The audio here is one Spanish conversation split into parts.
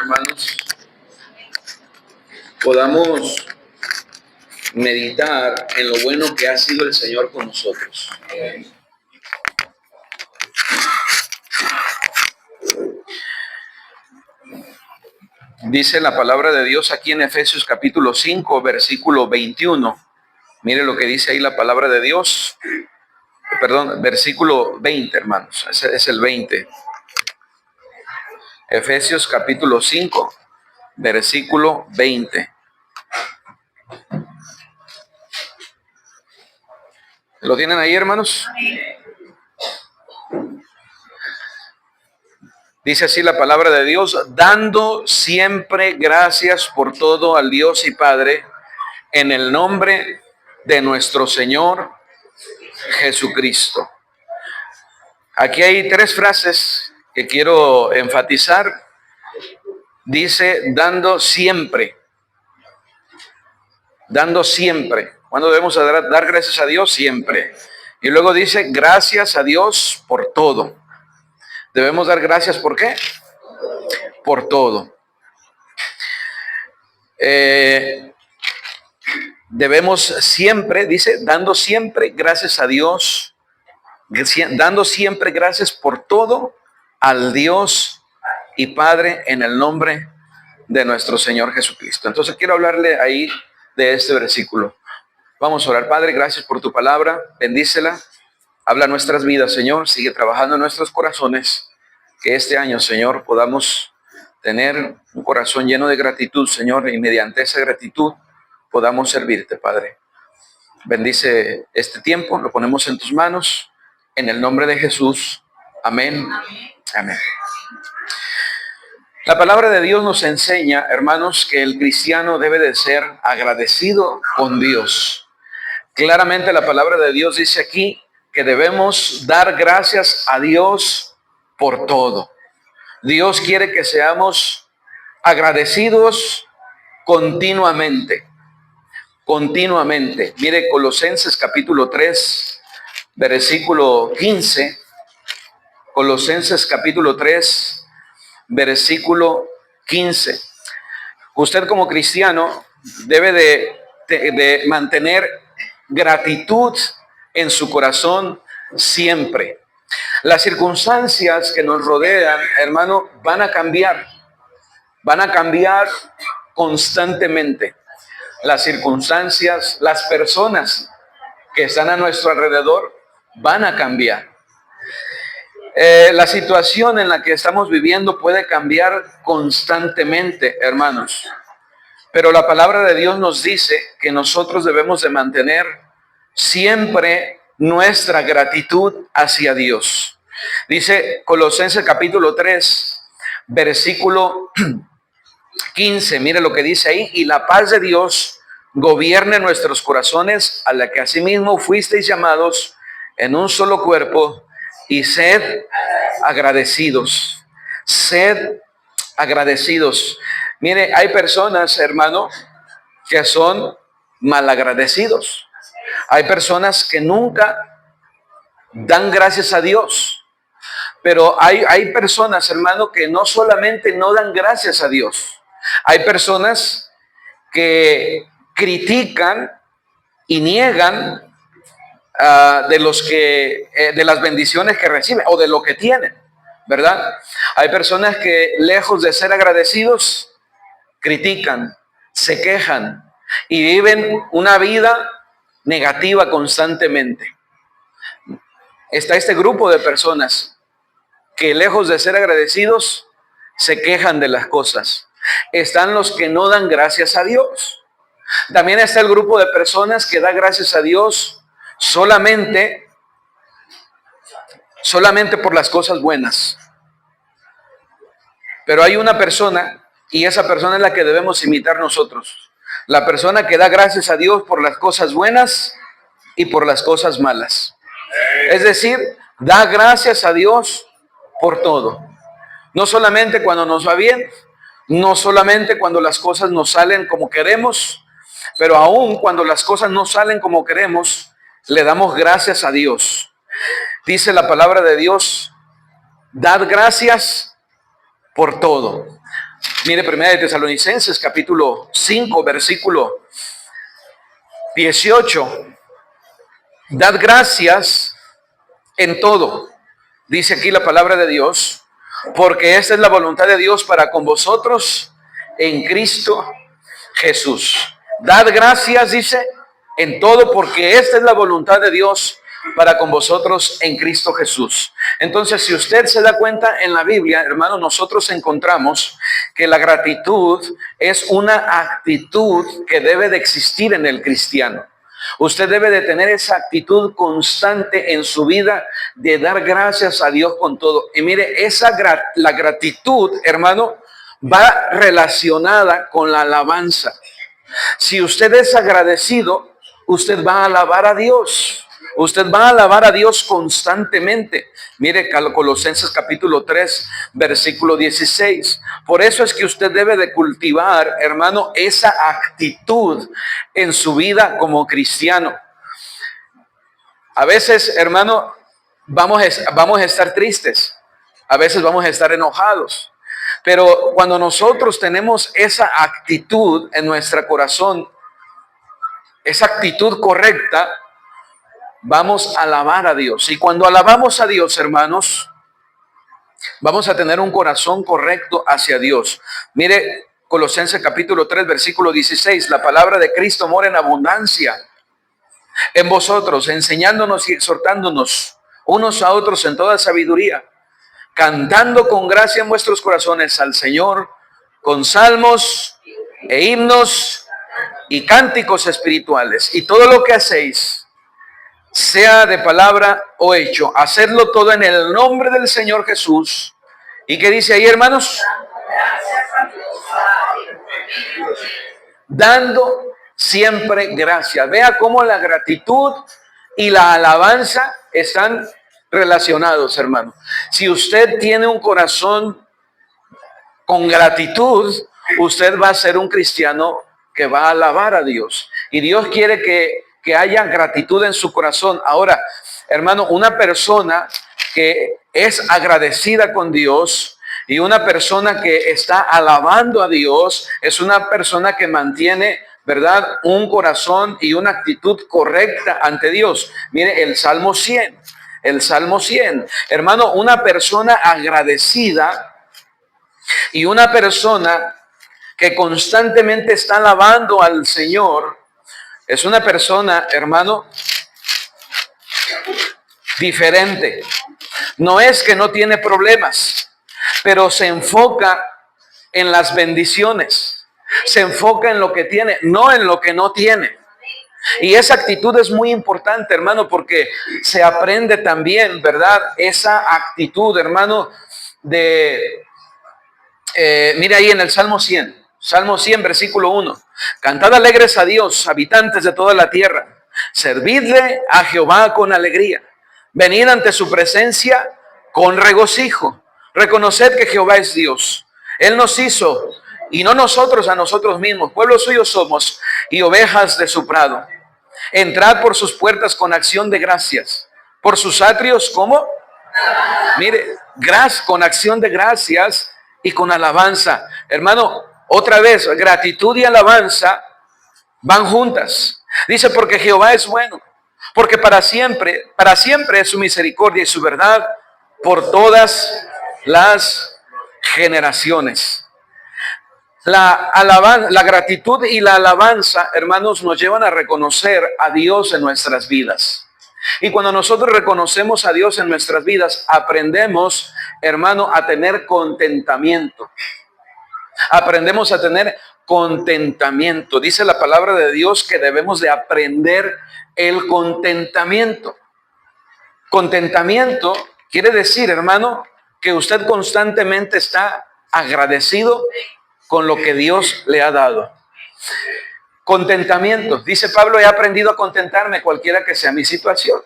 hermanos, podamos meditar en lo bueno que ha sido el Señor con nosotros. Dice la palabra de Dios aquí en Efesios capítulo 5, versículo 21. Mire lo que dice ahí la palabra de Dios. Perdón, versículo 20, hermanos. Ese es el 20. Efesios capítulo 5, versículo 20. ¿Lo tienen ahí, hermanos? Dice así la palabra de Dios: dando siempre gracias por todo al Dios y Padre, en el nombre de nuestro Señor Jesucristo. Aquí hay tres frases que quiero enfatizar. Dice, dando siempre. Dando siempre. ¿Cuándo debemos dar gracias a Dios? Siempre. Y luego dice, gracias a Dios por todo. Debemos dar gracias, ¿por qué? Por todo. Debemos siempre, dice, dando siempre gracias a Dios, dando siempre gracias por todo al Dios y Padre en el nombre de nuestro Señor Jesucristo. Entonces quiero hablarle ahí de este versículo. Vamos a orar. Padre, gracias por tu palabra, bendícela, habla nuestras vidas, Señor, sigue trabajando en nuestros corazones, que este año, Señor, podamos tener un corazón lleno de gratitud, Señor, y mediante esa gratitud podamos servirte, Padre. Bendice este tiempo, lo ponemos en tus manos, en el nombre de Jesús. Amén. Amén. La palabra de Dios nos enseña, hermanos, que el cristiano debe de ser agradecido con Dios. Claramente la palabra de Dios dice aquí que debemos dar gracias a Dios por todo. Dios quiere que seamos agradecidos continuamente. Continuamente. Mire Colosenses capítulo 3, versículo 15. Colosenses capítulo 3, versículo 15. Usted como cristiano debe de mantener gratitud en su corazón siempre. Las circunstancias que nos rodean, hermano, van a cambiar constantemente. Las circunstancias, las personas que están a nuestro alrededor van a cambiar. La situación en la que estamos viviendo puede cambiar constantemente, hermanos. Pero la palabra de Dios nos dice que nosotros debemos de mantener siempre nuestra gratitud hacia Dios. Dice Colosenses capítulo 3, versículo 15. Mire lo que dice ahí: y la paz de Dios gobierne nuestros corazones, a la que asimismo fuisteis llamados en un solo cuerpo, y sed agradecidos. Sed agradecidos. Mire, hay personas, hermano, que son malagradecidos. Hay personas que nunca dan gracias a Dios. Pero hay personas, hermano, que no solamente no dan gracias a Dios. Hay personas que critican y niegan de las bendiciones que reciben o de lo que tienen, ¿verdad? Hay personas que, lejos de ser agradecidos, critican, se quejan y viven una vida negativa constantemente. Está este grupo de personas que, lejos de ser agradecidos, se quejan de las cosas. Están los que no dan gracias a Dios. También está el grupo de personas que da gracias a Dios solamente por las cosas buenas. Pero hay una persona, y esa persona es la que debemos imitar nosotros. La persona que da gracias a Dios por las cosas buenas y por las cosas malas. Es decir, da gracias a Dios por todo. No solamente cuando nos va bien, no solamente cuando las cosas nos salen como queremos, pero aún cuando las cosas no salen como queremos, le damos gracias a Dios. Dice la palabra de Dios: dad gracias por todo. Mire, Primera de Tesalonicenses, capítulo 5, versículo 18. Dad gracias en todo, dice aquí la palabra de Dios, porque esta es la voluntad de Dios para con vosotros en Cristo Jesús. Dad gracias, dice, en todo, porque esta es la voluntad de Dios para con vosotros en Cristo Jesús. Entonces, si usted se da cuenta en la Biblia, hermano, nosotros encontramos que la gratitud es una actitud que debe de existir en el cristiano. Usted debe de tener esa actitud constante en su vida de dar gracias a Dios con todo. Y mire, la gratitud, hermano, va relacionada con la alabanza. Si usted es agradecido, usted va a alabar a Dios. Usted va a alabar a Dios constantemente. Mire, Colosenses capítulo 3, versículo 16. Por eso es que usted debe de cultivar, hermano, esa actitud en su vida como cristiano. A veces, hermano, vamos a estar tristes. A veces vamos a estar enojados. Pero cuando nosotros tenemos esa actitud en nuestro corazón, esa actitud correcta, vamos a alabar a Dios. Y cuando alabamos a Dios, hermanos, vamos a tener un corazón correcto hacia Dios. Mire, Colosenses capítulo 3, versículo 16, la palabra de Cristo mora en abundancia en vosotros, enseñándonos y exhortándonos unos a otros en toda sabiduría, cantando con gracia en vuestros corazones al Señor, con salmos e himnos y cánticos espirituales. Y todo lo que hacéis, sea de palabra o hecho, hacedlo todo en el nombre del Señor Jesús. ¿Y qué dice ahí, hermanos? Dando siempre gracias. Vea cómo la gratitud y la alabanza están relacionados, hermano. Si usted tiene un corazón con gratitud, usted va a ser un cristiano que va a alabar a Dios. Y Dios quiere que haya gratitud en su corazón. Ahora, hermano, una persona que es agradecida con Dios y una persona que está alabando a Dios es una persona que mantiene, ¿verdad?, un corazón y una actitud correcta ante Dios. Mire, el Salmo 100. El Salmo 100. Hermano, una persona agradecida y una persona que constantemente está alabando al Señor es una persona, hermano, diferente. No es que no tiene problemas, pero se enfoca en las bendiciones. Se enfoca en lo que tiene, no en lo que no tiene. Y esa actitud es muy importante, hermano, porque se aprende también, ¿verdad? Esa actitud, hermano, de... mira ahí en el Salmo 100. Salmo 100, versículo 1. Cantad alegres a Dios, habitantes de toda la tierra. Servidle a Jehová con alegría. Venid ante su presencia con regocijo. Reconoced que Jehová es Dios. Él nos hizo y no nosotros a nosotros mismos. Pueblo suyo somos y ovejas de su prado. Entrad por sus puertas con acción de gracias. Por sus atrios, ¿cómo? Mire, con acción de gracias y con alabanza. Hermano, otra vez, gratitud y alabanza van juntas. Dice, porque Jehová es bueno, porque para siempre es su misericordia y su verdad por todas las generaciones. La gratitud y la alabanza, hermanos, nos llevan a reconocer a Dios en nuestras vidas. Y cuando nosotros reconocemos a Dios en nuestras vidas, aprendemos, hermano, a tener contentamiento. Aprendemos a tener contentamiento. Dice la palabra de Dios que debemos de aprender el contentamiento. Contentamiento quiere decir, hermano, que usted constantemente está agradecido con lo que Dios le ha dado. Contentamiento. Dice Pablo, he aprendido a contentarme cualquiera que sea mi situación.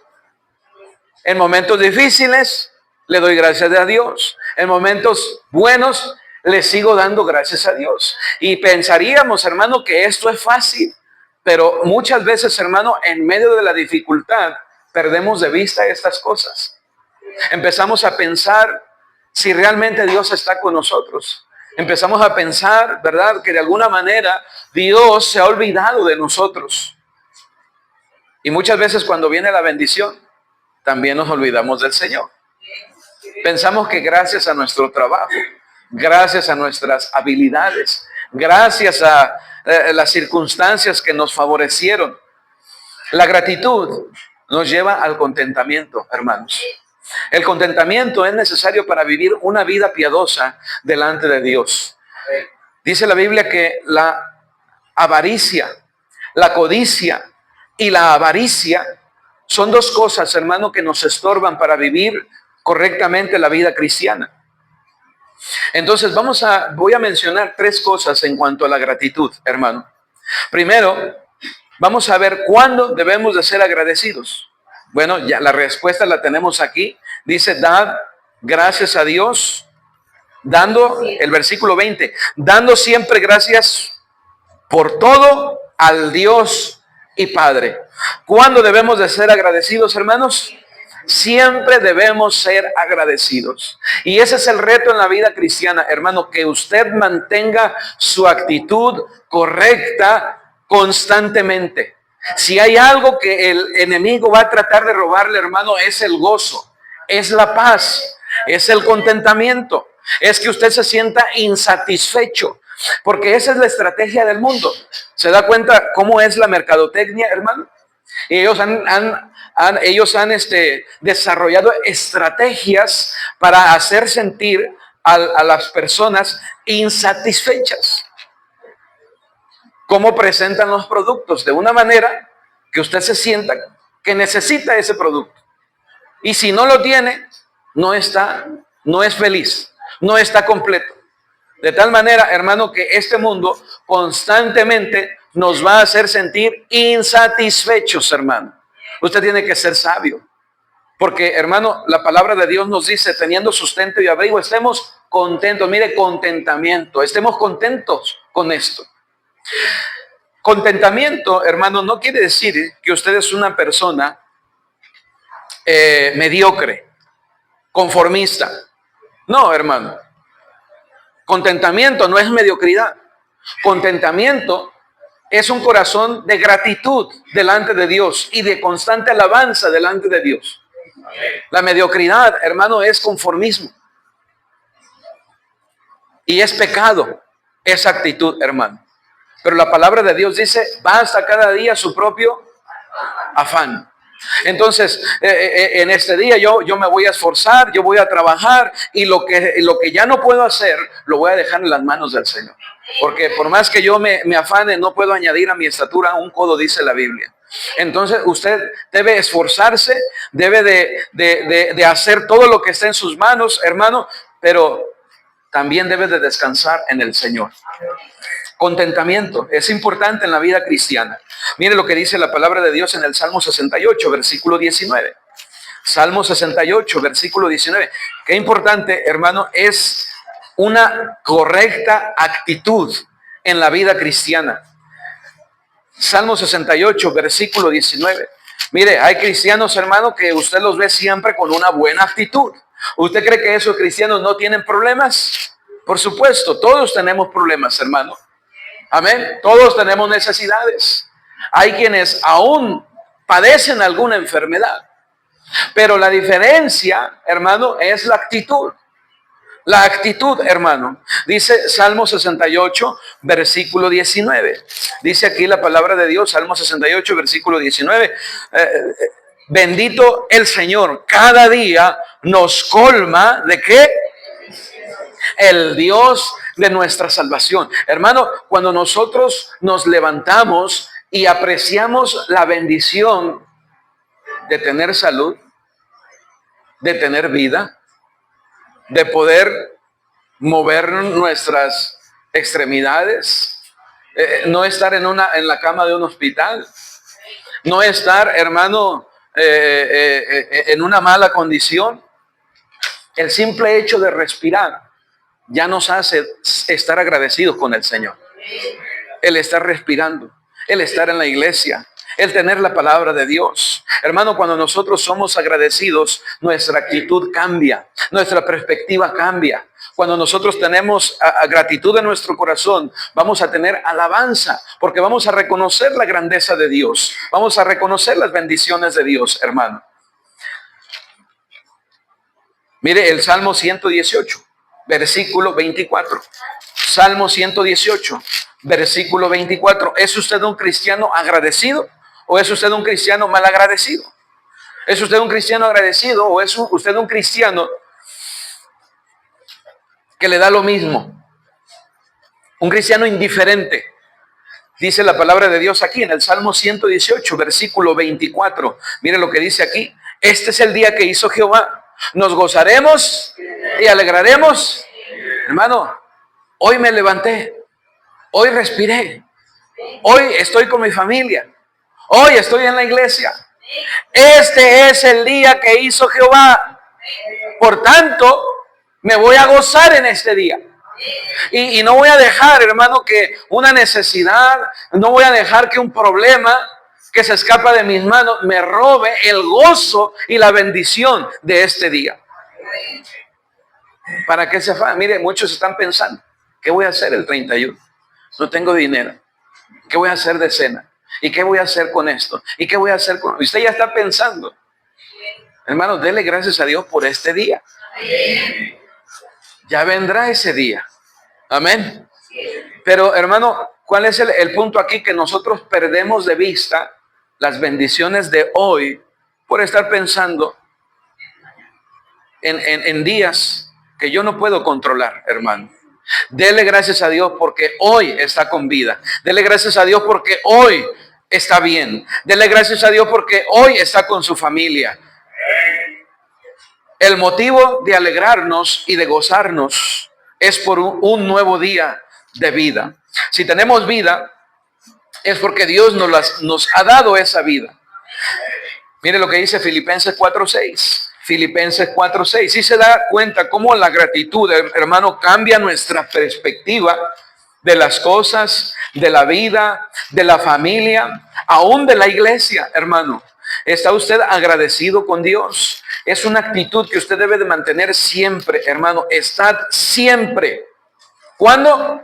En momentos difíciles, le doy gracias a Dios. En momentos buenos, le sigo dando gracias a Dios. Y pensaríamos, hermano, que esto es fácil. Pero muchas veces, hermano, en medio de la dificultad, perdemos de vista estas cosas. Empezamos a pensar si realmente Dios está con nosotros. Empezamos a pensar, ¿verdad?, que de alguna manera Dios se ha olvidado de nosotros. Y muchas veces cuando viene la bendición, también nos olvidamos del Señor. Pensamos que gracias a nuestro trabajo, gracias a nuestras habilidades, gracias a las circunstancias que nos favorecieron, la gratitud nos lleva al contentamiento, hermanos. El contentamiento es necesario para vivir una vida piadosa delante de Dios. Dice la Biblia que la avaricia, la codicia y la avaricia son dos cosas, hermano, que nos estorban para vivir correctamente la vida cristiana. Entonces voy a mencionar tres cosas en cuanto a la gratitud, hermano. Primero, vamos a ver cuándo debemos de ser agradecidos. Bueno, ya la respuesta la tenemos aquí. Dice, dad gracias a Dios, dando, el versículo 20, dando siempre gracias por todo al Dios y Padre. ¿Cuándo debemos de ser agradecidos, hermanos? Siempre debemos ser agradecidos. Y ese es el reto en la vida cristiana, hermano, que usted mantenga su actitud correcta constantemente. Si hay algo que el enemigo va a tratar de robarle, hermano, es el gozo, es la paz, es el contentamiento, es que usted se sienta insatisfecho, porque esa es la estrategia del mundo. ¿Se da cuenta cómo es la mercadotecnia, hermano? Y ellos han desarrollado estrategias para hacer sentir a las personas insatisfechas. ¿Cómo presentan los productos? De una manera que usted se sienta que necesita ese producto. Y si no lo tiene, no es feliz, no está completo. De tal manera, hermano, que este mundo constantemente nos va a hacer sentir insatisfechos, hermano. Usted tiene que ser sabio. Porque, hermano, la palabra de Dios nos dice, teniendo sustento y abrigo, estemos contentos. Mire, contentamiento. Estemos contentos con esto. Contentamiento, hermano, no quiere decir que usted es una persona mediocre, conformista. No, hermano. Contentamiento no es mediocridad. Contentamiento es un corazón de gratitud delante de Dios y de constante alabanza delante de Dios. La mediocridad, hermano, es conformismo. Y es pecado esa actitud, hermano. Pero la palabra de Dios dice, basta cada día su propio afán. Entonces, en este día yo me voy a esforzar, yo voy a trabajar y lo que ya no puedo hacer, lo voy a dejar en las manos del Señor. Porque por más que yo me afane, no puedo añadir a mi estatura un codo, dice la Biblia. Entonces, usted debe esforzarse, debe de hacer todo lo que está en sus manos, hermano, pero también debe de descansar en el Señor. Contentamiento es importante en la vida cristiana. Mire lo que dice la palabra de Dios en el Salmo 68, versículo 19. Salmo 68, versículo 19. Qué importante, hermano, es una correcta actitud en la vida cristiana. Salmo 68, versículo 19. Mire, hay cristianos, hermano, que usted los ve siempre con una buena actitud. ¿Usted cree que esos cristianos no tienen problemas? Por supuesto, todos tenemos problemas, hermano. Amén. Todos tenemos necesidades. Hay quienes aún padecen alguna enfermedad. Pero la diferencia, hermano, es la actitud. La actitud, hermano. Dice Salmo 68, versículo 19. Dice aquí la palabra de Dios, Salmo 68, versículo 19. Bendito el Señor, cada día nos colma ¿de qué? El Dios de nuestra salvación. Hermano, cuando nosotros nos levantamos y apreciamos la bendición de tener salud, de tener vida, de poder mover nuestras extremidades, no estar en la cama de un hospital, no estar, hermano, en una mala condición. El simple hecho de respirar ya nos hace estar agradecidos con el Señor. El estar respirando, el estar en la iglesia, el tener la palabra de Dios. Hermano, cuando nosotros somos agradecidos, nuestra actitud cambia, nuestra perspectiva cambia. Cuando nosotros tenemos gratitud en nuestro corazón, vamos a tener alabanza, porque vamos a reconocer la grandeza de Dios. Vamos a reconocer las bendiciones de Dios, hermano. Mire el Salmo 118, versículo 24. Salmo 118, versículo 24. ¿Es usted un cristiano agradecido o es usted un cristiano malagradecido? ¿Es usted un cristiano agradecido o es usted un cristiano que le da lo mismo? Un cristiano indiferente. Dice la palabra de Dios aquí en el Salmo 118, versículo 24. Mire lo que dice aquí. Este es el día que hizo Jehová. Nos gozaremos y alegraremos. Hermano, hoy me levanté. Hoy respiré. Hoy estoy con mi familia. Hoy estoy en la iglesia. Este es el día que hizo Jehová. Por tanto, me voy a gozar en este día. Y no voy a dejar, hermano, que una necesidad, no voy a dejar que un problema que se escapa de mis manos me robe el gozo y la bendición de este día. ¿Para qué se afán? Mire, muchos están pensando, ¿qué voy a hacer el 31? No tengo dinero. ¿Qué voy a hacer de cena? ¿Y qué voy a hacer con esto? ¿Y qué voy a hacer con...? Usted ya está pensando. Hermano, dele gracias a Dios por este día. Ya vendrá ese día. Amén. Pero, hermano, ¿cuál es el punto aquí? Que nosotros perdemos de vista las bendiciones de hoy por estar pensando en días que yo no puedo controlar, hermano. Dele gracias a Dios porque hoy está con vida. Dele gracias a Dios porque hoy está bien. Dele gracias a Dios porque hoy está con su familia. El motivo de alegrarnos y de gozarnos es por un nuevo día de vida. Si tenemos vida, es porque Dios nos ha dado esa vida. Mire lo que dice Filipenses 4:6. Filipenses 4:6. Si se da cuenta cómo la gratitud, hermano, cambia nuestra perspectiva de las cosas, de la vida, de la familia, aún de la iglesia, hermano. ¿Está usted agradecido con Dios? Es una actitud que usted debe de mantener siempre, hermano. Estad siempre. ¿Cuándo?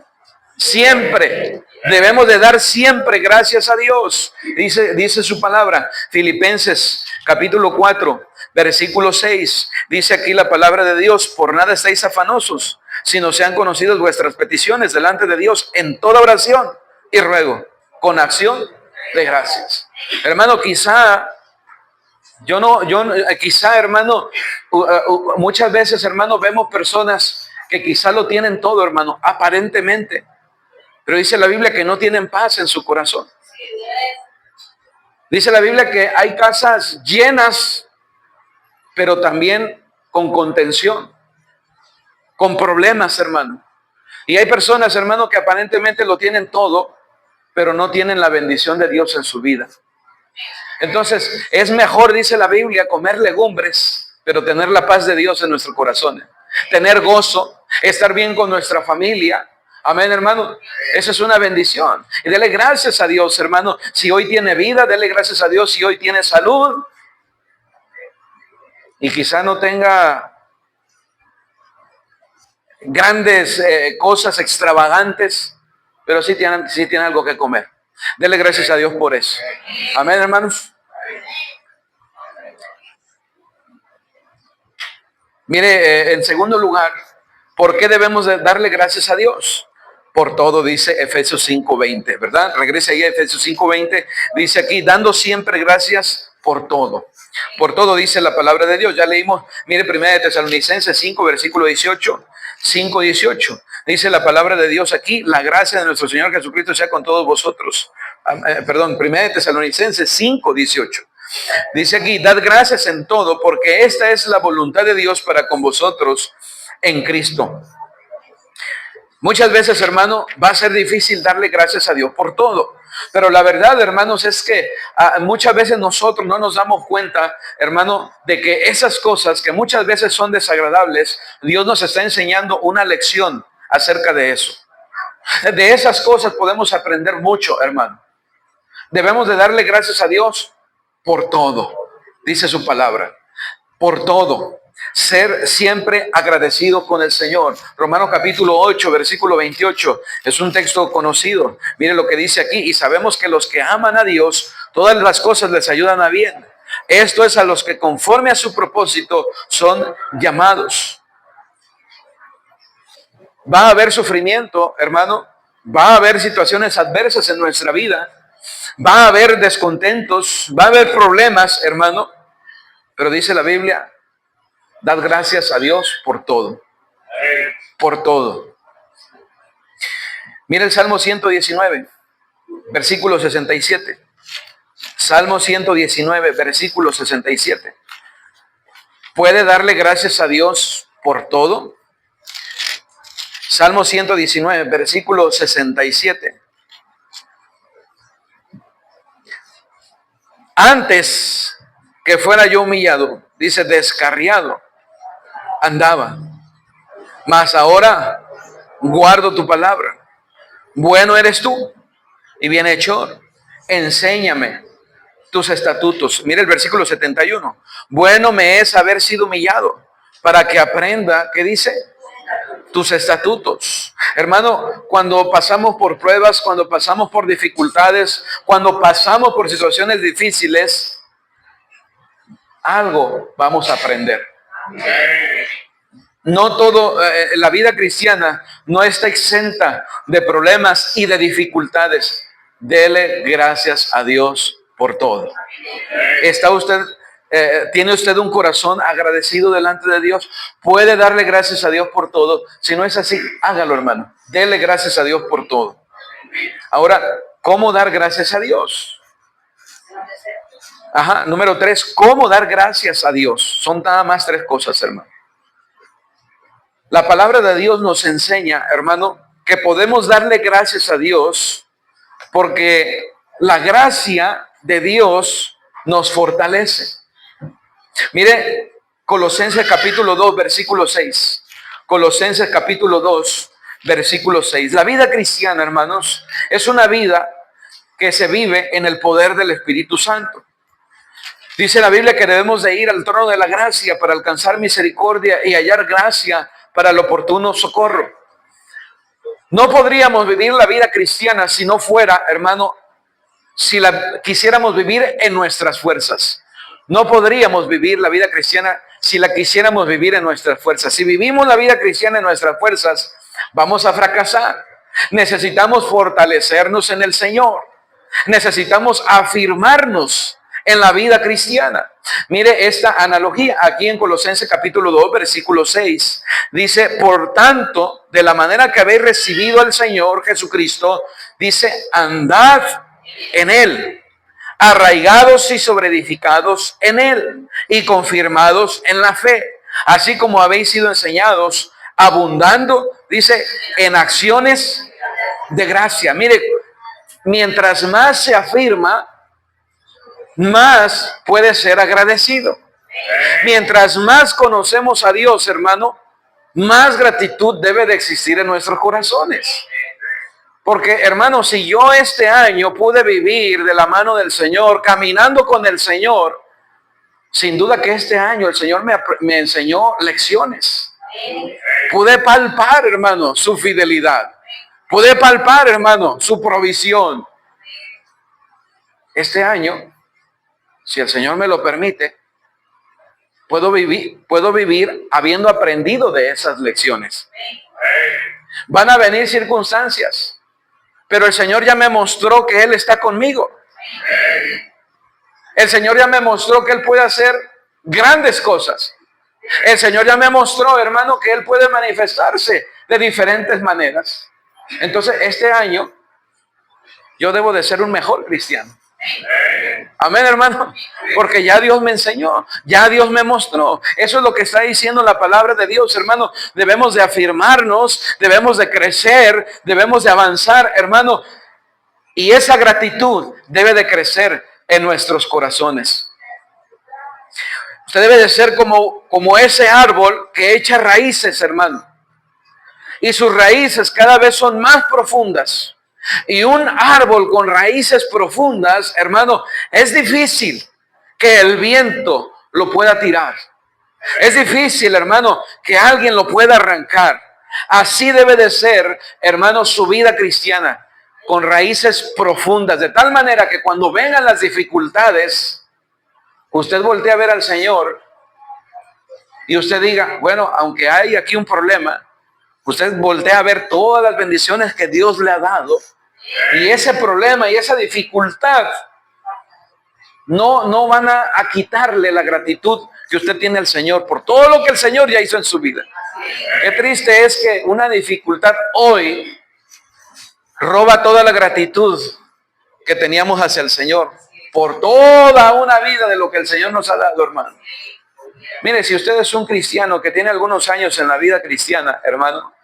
Siempre. Debemos de dar siempre gracias a Dios. Dice su palabra, Filipenses capítulo 4, versículo 6. Dice aquí la palabra de Dios: por nada estáis afanosos, sino sean conocidas vuestras peticiones delante de Dios en toda oración y ruego, con acción de gracias. Hermano, quizá, hermano, muchas veces, hermano, vemos personas que quizá lo tienen todo, hermano, aparentemente. Pero dice la Biblia que no tienen paz en su corazón. Dice la Biblia que hay casas llenas, pero también con contención, con problemas, hermano. Y hay personas, hermano, que aparentemente lo tienen todo, pero no tienen la bendición de Dios en su vida. Entonces, es mejor, dice la Biblia, comer legumbres, pero tener la paz de Dios en nuestros corazones. Tener gozo, estar bien con nuestra familia. Amén, hermano. Esa es una bendición. Y dele gracias a Dios, hermano. Si hoy tiene vida, dele gracias a Dios. Si hoy tiene salud. Y quizá no tenga grandes cosas extravagantes, pero sí tiene algo que comer. Dele gracias a Dios por eso. Amén, hermanos. Mire, en segundo lugar, ¿por qué debemos de darle gracias a Dios? Por todo, dice Efesios 5:20, ¿verdad? Regrese ahí a Efesios 5:20. Dice aquí, dando siempre gracias por todo. Por todo dice la palabra de Dios. Ya leímos, mire, 1 Tesalonicenses 5, versículo 18. 5:18. Dice la palabra de Dios aquí, la gracia de nuestro Señor Jesucristo sea con todos vosotros. 1 Tesalonicenses 5:18. Dice aquí, dad gracias en todo, porque esta es la voluntad de Dios para con vosotros en Cristo. Muchas veces, hermano, va a ser difícil darle gracias a Dios por todo. Pero la verdad, hermanos, es que muchas veces nosotros no nos damos cuenta, hermano, de que esas cosas que muchas veces son desagradables, Dios nos está enseñando una lección acerca de eso. De esas cosas podemos aprender mucho, hermano. Debemos de darle gracias a Dios por todo, dice su palabra, por todo. ser siempre agradecido con el Señor. Romanos capítulo 8, versículo 28, es un texto conocido. Mire lo que dice aquí: y sabemos que los que aman a Dios, todas las cosas les ayudan a bien. Esto es a los que conforme a su propósito son llamados. Va a haber sufrimiento, hermano. Va a haber situaciones adversas en nuestra vida. Va a haber descontentos. Va a haber problemas, hermano. Pero dice la Biblia: dad gracias a Dios por todo. Por todo. Mira el Salmo 119, versículo 67. Salmo 119, versículo 67. ¿Puede darle gracias a Dios por todo? Salmo 119, versículo 67. Antes que fuera yo humillado, dice, descarriado, andaba, mas ahora guardo tu palabra. Bueno eres tú y bienhechor. Enséñame tus estatutos. Mire el versículo 71. Bueno me es haber sido humillado para que aprenda, ¿qué dice? Tus estatutos. Hermano, cuando pasamos por pruebas, cuando pasamos por dificultades, cuando pasamos por situaciones difíciles, algo vamos a aprender. No todo, la vida cristiana no está exenta de problemas y de dificultades. Dele gracias a Dios por todo. ¿Está usted, tiene usted un corazón agradecido delante de Dios? Puede darle gracias a Dios por todo. Si no es así, hágalo, hermano. Dele gracias a Dios por todo. Ahora, ¿cómo dar gracias a Dios? Número 3, ¿cómo dar gracias a Dios? Son nada más 3 cosas, hermano. La palabra de Dios nos enseña, hermano, que podemos darle gracias a Dios porque la gracia de Dios nos fortalece. Mire, Colosenses capítulo 2, versículo 6. Colosenses capítulo 2, versículo 6. La vida cristiana, hermanos, es una vida que se vive en el poder del Espíritu Santo. Dice la Biblia que debemos de ir al trono de la gracia para alcanzar misericordia y hallar gracia para el oportuno socorro. No podríamos vivir la vida cristiana si no fuera, hermano, si la quisiéramos vivir en nuestras fuerzas. No podríamos vivir la vida cristiana si la quisiéramos vivir en nuestras fuerzas. Si vivimos la vida cristiana en nuestras fuerzas, vamos a fracasar. Necesitamos fortalecernos en el Señor. Necesitamos afirmarnos en la vida cristiana. Mire esta analogía aquí en Colosenses capítulo 2, versículo 6. Dice, por tanto, de la manera que habéis recibido al Señor Jesucristo, dice, andad en Él, arraigados y sobreedificados en Él y confirmados en la fe, así como habéis sido enseñados, abundando, dice, en acciones de gracia. Mire, mientras más se afirma, más puede ser agradecido. Mientras más conocemos a Dios, hermano, más gratitud debe de existir en nuestros corazones. Porque, hermano, si yo este año pude vivir de la mano del Señor, caminando con el Señor, sin duda que este año el Señor me enseñó lecciones. Pude palpar, hermano, su fidelidad. Pude palpar, hermano, su provisión. Este año, si el Señor me lo permite, puedo vivir habiendo aprendido de esas lecciones. Van a venir circunstancias, pero el Señor ya me mostró que Él está conmigo. El Señor ya me mostró que Él puede hacer grandes cosas. El Señor ya me mostró, hermano, que Él puede manifestarse de diferentes maneras. Entonces, este año, yo debo de ser un mejor cristiano. Amén, hermano, porque ya Dios me enseñó, ya Dios me mostró. Eso es lo que está diciendo la palabra de Dios, hermano. Debemos de afirmarnos, debemos de crecer, debemos de avanzar, hermano. Y esa gratitud debe de crecer en nuestros corazones. Usted debe de ser como ese árbol que echa raíces, hermano. Y sus raíces cada vez son más profundas. Y un árbol con raíces profundas, hermano, es difícil que el viento lo pueda tirar. Es difícil, hermano, que alguien lo pueda arrancar. Así debe de ser, hermano, su vida cristiana, con raíces profundas, de tal manera que cuando vengan las dificultades, usted voltee a ver al Señor y usted diga, bueno, aunque hay aquí un problema, usted voltea a ver todas las bendiciones que Dios le ha dado, y ese problema y esa dificultad no van a quitarle la gratitud que usted tiene al Señor por todo lo que el Señor ya hizo en su vida. Qué triste es que una dificultad hoy roba toda la gratitud que teníamos hacia el Señor por toda una vida de lo que el Señor nos ha dado, hermano. Mire, si usted es un cristiano que tiene algunos años en la vida cristiana, hermano,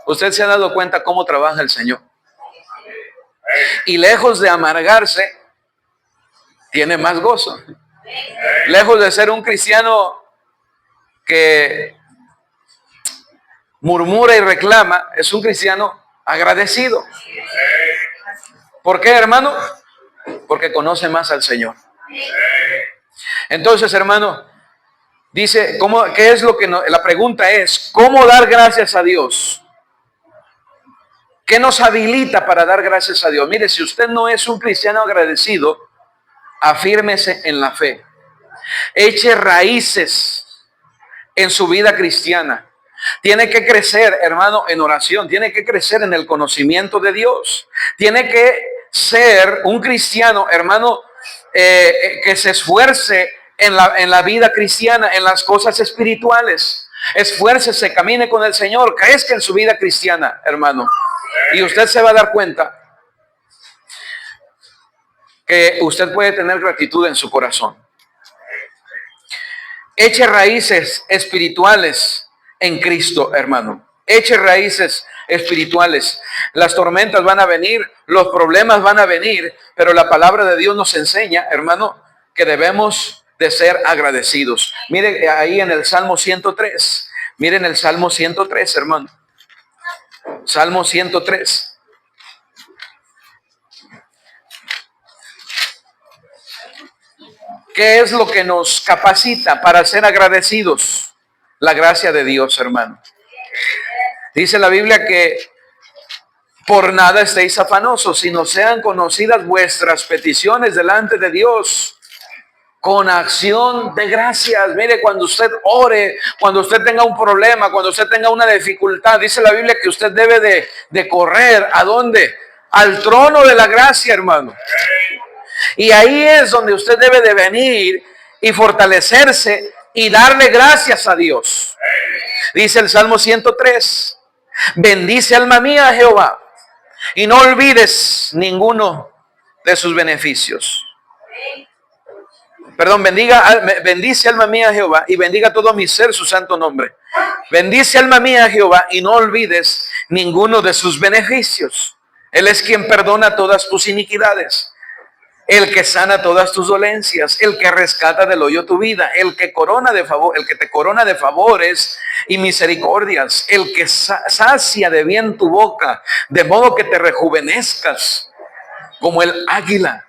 usted se ha dado cuenta cómo trabaja el Señor. Y lejos de amargarse, tiene más gozo. Lejos de ser un cristiano que murmura y reclama, es un cristiano agradecido. ¿Por qué, hermano? Porque conoce más al Señor. Entonces, hermano, dice, ¿qué es lo que la pregunta es, ¿cómo dar gracias a Dios? ¿Qué nos habilita para dar gracias a Dios? Mire, si usted no es un cristiano agradecido, afírmese en la fe. Eche raíces en su vida cristiana. Tiene que crecer, hermano, en oración. Tiene que crecer en el conocimiento de Dios. Tiene que ser un cristiano, hermano, que se esfuerce en la vida cristiana, en las cosas espirituales. Esfuércese, camine con el Señor, crezca en su vida cristiana, hermano. Y usted se va a dar cuenta que usted puede tener gratitud en su corazón. Eche raíces espirituales en Cristo, hermano. Eche raíces espirituales. Las tormentas van a venir, los problemas van a venir, pero la palabra de Dios nos enseña, hermano, que debemos de ser agradecidos. Mire ahí en el Salmo 103. Miren el Salmo 103, hermano. Salmo 103. ¿Qué es lo que nos capacita para ser agradecidos? La gracia de Dios, hermano. Dice la Biblia que por nada estéis afanosos, sino sean conocidas vuestras peticiones delante de Dios con acción de gracias. Mire, cuando usted ore, cuando usted tenga un problema, cuando usted tenga una dificultad, dice la Biblia que usted debe de correr. ¿A dónde? Al trono de la gracia, hermano. Y ahí es donde usted debe de venir y fortalecerse y darle gracias a Dios. Dice el Salmo 103, bendice alma mía a Jehová y no olvides ninguno de sus beneficios. Perdón, bendice alma mía a Jehová y bendiga todo mi ser su santo nombre. Bendice alma mía a Jehová y no olvides ninguno de sus beneficios. Él es quien perdona todas tus iniquidades, el que sana todas tus dolencias, el que rescata del hoyo tu vida, el que te corona de favores y misericordias, el que sacia de bien tu boca, de modo que te rejuvenezcas como el águila.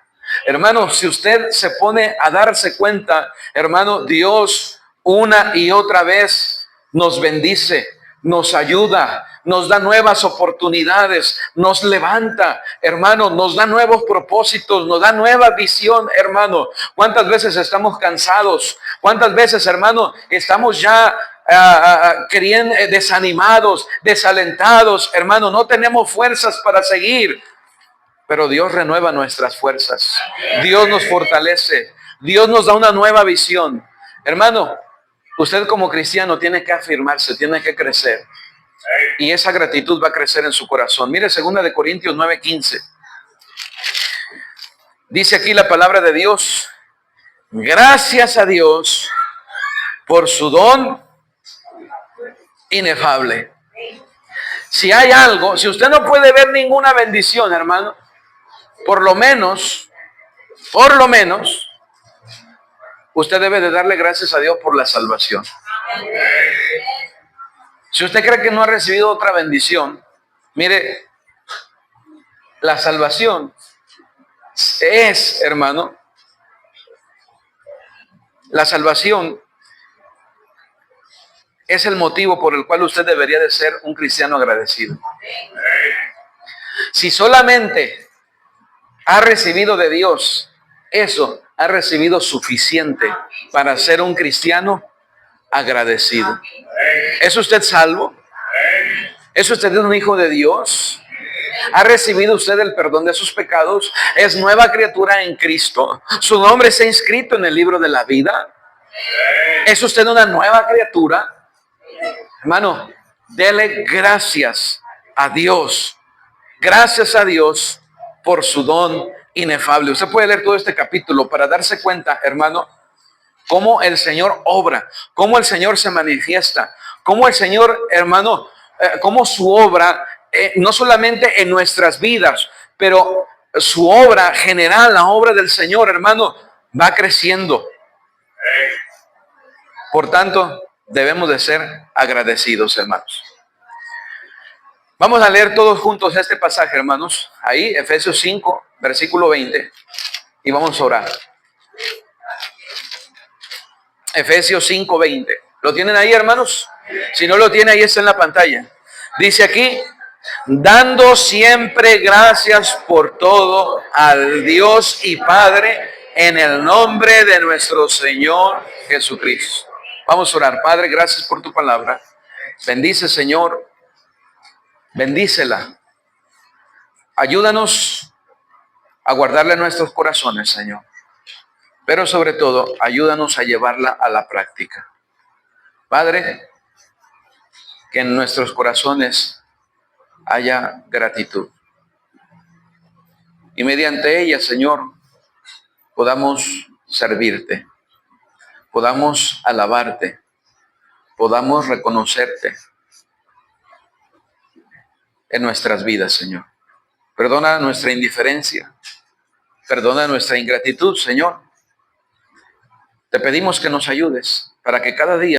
Hermano, si usted se pone a darse cuenta, hermano, Dios una y otra vez nos bendice, nos ayuda, nos da nuevas oportunidades, nos levanta, hermano, nos da nuevos propósitos, nos da nueva visión, hermano. ¿Cuántas veces estamos cansados? ¿Cuántas veces, hermano, estamos ya desanimados, desalentados, hermano? No tenemos fuerzas para seguir. Pero Dios renueva nuestras fuerzas. Dios nos fortalece. Dios nos da una nueva visión. Hermano, usted como cristiano tiene que afirmarse, tiene que crecer. Y esa gratitud va a crecer en su corazón. Mire 2 Corintios 9:15. Dice aquí la palabra de Dios. Gracias a Dios por su don inefable. Si hay algo, si usted no puede ver ninguna bendición, hermano, por lo menos, usted debe de darle gracias a Dios por la salvación. Si usted cree que no ha recibido otra bendición, mire, la salvación es, hermano, la salvación es el motivo por el cual usted debería de ser un cristiano agradecido. Si solamente ha recibido de Dios, eso ha recibido suficiente para ser un cristiano agradecido. ¿Es usted salvo? ¿Es usted un hijo de Dios? ¿Ha recibido usted el perdón de sus pecados? ¿Es nueva criatura en Cristo? ¿Su nombre está inscrito en el libro de la vida? ¿Es usted una nueva criatura? Hermano, dele gracias a Dios. Gracias a Dios por su don inefable. Usted puede leer todo este capítulo para darse cuenta, hermano, cómo el Señor obra, cómo el Señor se manifiesta, cómo el Señor, hermano, cómo su obra, no solamente en nuestras vidas, pero su obra general, la obra del Señor, hermano, va creciendo. Por tanto, debemos de ser agradecidos, hermanos. Vamos a leer todos juntos este pasaje, hermanos. Ahí, Efesios 5, versículo 20. Y vamos a orar. Efesios 5, 20. ¿Lo tienen ahí, hermanos? Si no lo tiene, ahí está en la pantalla. Dice aquí, dando siempre gracias por todo al Dios y Padre en el nombre de nuestro Señor Jesucristo. Vamos a orar. Padre, gracias por tu palabra. Bendice, Señor. Bendícela. Ayúdanos a guardarla en nuestros corazones, Señor. Pero sobre todo, ayúdanos a llevarla a la práctica. Padre, que en nuestros corazones haya gratitud. Y mediante ella, Señor, podamos servirte, podamos alabarte, podamos reconocerte en nuestras vidas, Señor. Perdona nuestra indiferencia, perdona nuestra ingratitud, Señor. Te pedimos que nos ayudes para que cada día